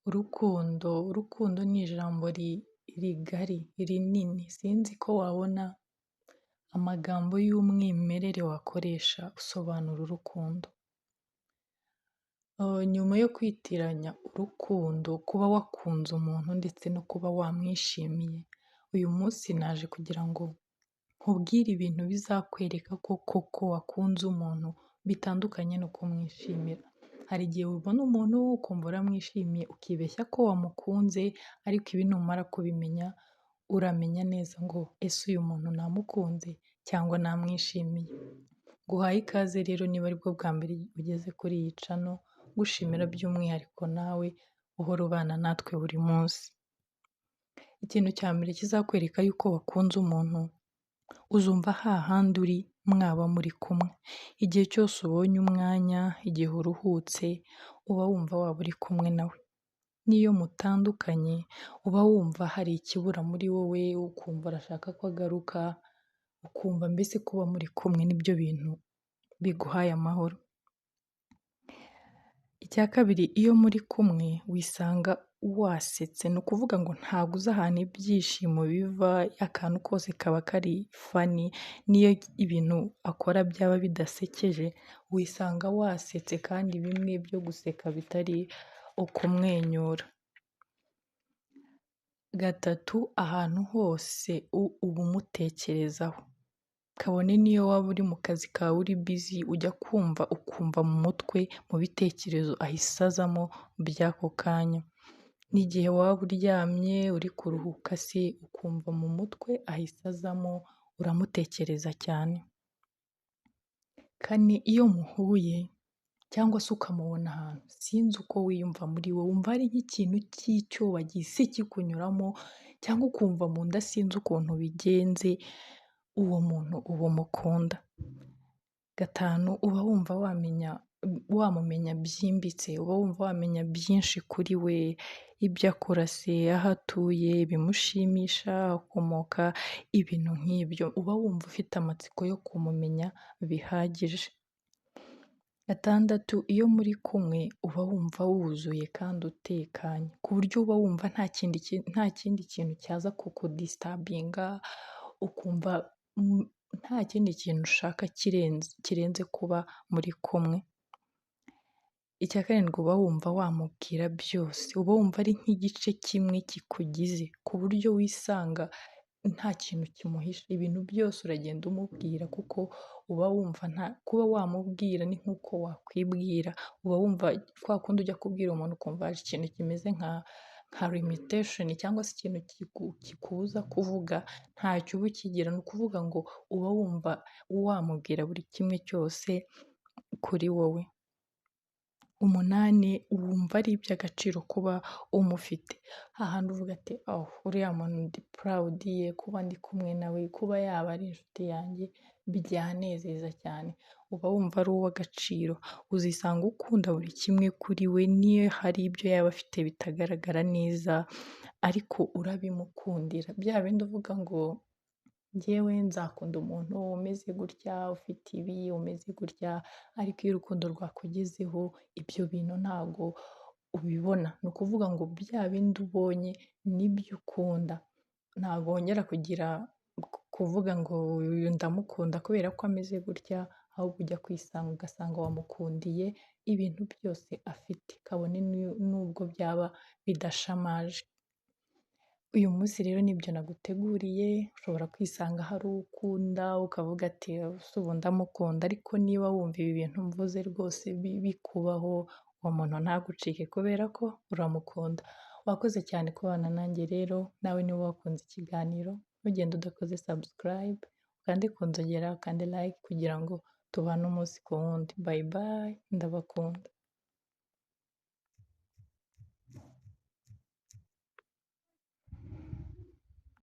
Urukundo ni ijambo rigari, rinini, sinzi ko wabona amagambo y'umwimerere wakoresha usobanura urukundo. Nyuma yo kwitiranya urukundo, kuba wakunze umuntu ndetse no kuba wamwishimiye, uyu munsi naje kugira ngo nkubwire ibintu bizakwereka ko koko wakunze umuntu bitandukanye no kumwishimira. Hari igihe ubona umuntu ukumva uramwishimiye ukibeshya ko wamukunze, ariko ibi numara kubimenya uramenya neza ngo ese uyu muntu namukunze cyangwa namwishimiye. Nguhaye ikaze rero niba aribwo bwa mbere ugeze kuri iyi cano, gushimira by'umwihariko nawe uhora ubana natwe buri munsi. Ikintu cya mbere kizakwereka yuko wakunze umuntu, uzumva hahandi uri mwaba muri kumwe. Igihe cyose ubonye umwanya, igihe uruhutse, uba wumva waba uri kumwe nawe. N'iyo mutandukanye, uba wumva hari ikibura muri wowe, ukumva urashaka ko agaruka, ukumva mbese kuba muri kumwe nibyo bintu biguhaye amahoro. Icya kabiri, iyo muri kumwe wisanga wasetse, ni ukuvuga ngo ntabwo uzi ahantu ibyishimo biva, akantu kose kaba kari fani, n'iyo ibintu akora byaba bidasekeje, wisanga wasetse kandi bimwe byo guseka bitari ukumwenyura. Gatatu, ahantu hose uba umutekerezaho. Kabone n'iyo waba uri mu kazi kawe uri bizi, ujya kumva ukumva mu mutwe mu bitekerezo ahise azamo by'ako kanya. N'igihe waba uryamye uri kuruhuka se ukumva mu mutwe ahise azamo, uramutekereza cyane. Kane, iyo muhuye cyangwa se ukamubona ahantu, sinzi uko wiyumva muri wowe, wumva ari nk'ikintu cy'icyoba gihise kikunyuramo cyangwa ukumva mu nda sinzi ukuntu bigenze, uwo muntu uba umukunda. Gatanu, uba wumva wamumenya byimbitse, uba wumva wamenya byinshi kuri we, ibyo akora se, aho atuye, ibimushimisha, aho akomoka, ibintu nk'ibyo. Uba wumva ufite amatsiko yo kumumenya bihagije. Gatandatu, iyo muri kumwe uba wumva wuzuye kandi utekanye, ku buryo uba wumva nta kindi kintu cyaza kukudisitabinga, ukumva nta kindi kintu ushaka kirenze kuba muri kumwe. Icya karindwi, uba wumva wamubwira byose, uba wumva ari nk'igice kimwe kikugize, ku buryo wisanga nta kintu kimuhisha, ibintu byose uragenda umubwira kuko uba wumva kuba wamubwira ni nk'uko wakwibwira, uba wumva kwa kundi ujya kubwira umuntu ukumva hari ikintu kimeze nka limitation cyangwa se ikintu kikubuza kuvuga, ntacyo uba ukigira, ni ukuvuga ngo uba wumva wamubwira buri kimwe cyose kuri wowe. Umunani, wumva ari iby'agaciro kuba umufite, hahandi uvuga ati uriya muntu ndi proud ye, kuba ndi kumwe nawe, kuba yaba ari inshuti yanjye byanezeza cyane, uba wumva ari uw'agaciro, uzisanga ukunda buri kimwe kuri we, niyo hari ibyo yaba afite bitagaragara neza ariko urabimukundira. Bya bindi uvuga ngo njyewe nzakunda umuntu umeze gutya, ufite ibi, umeze gutya, ariko iyo urukundo rwakugezeho ibyo bintu ntabwo ubibona. Ni ukuvuga ngo bya bindi ubonye nibyo ukunda, ntabwo wongera kuvuga ngo uyu ndamukunda kubera ko ameze gutya, ahubwo ujya kwisanga ugasanga wamukundiye ibintu byose afite, kabone n'ubwo byaba bidashamaje. Uyu munsi rero nibyo naguteguriye, ushobora kwisanga hari uwo ukunda ukavuga ati ese ubu ndamukunda, ariko niba wumva ibi bintu mvuze rwose bikubaho, uwo muntu ntagucike kubera ko uramukunda. Wakoze cyane kubana nanjye rero, nawe niba wakunze ikiganiro ntugende udakoze subscribe, ukande ku nzogera, ukande like kugira ngo tubane umunsi ku wundi. Bye bye, ndabakunda.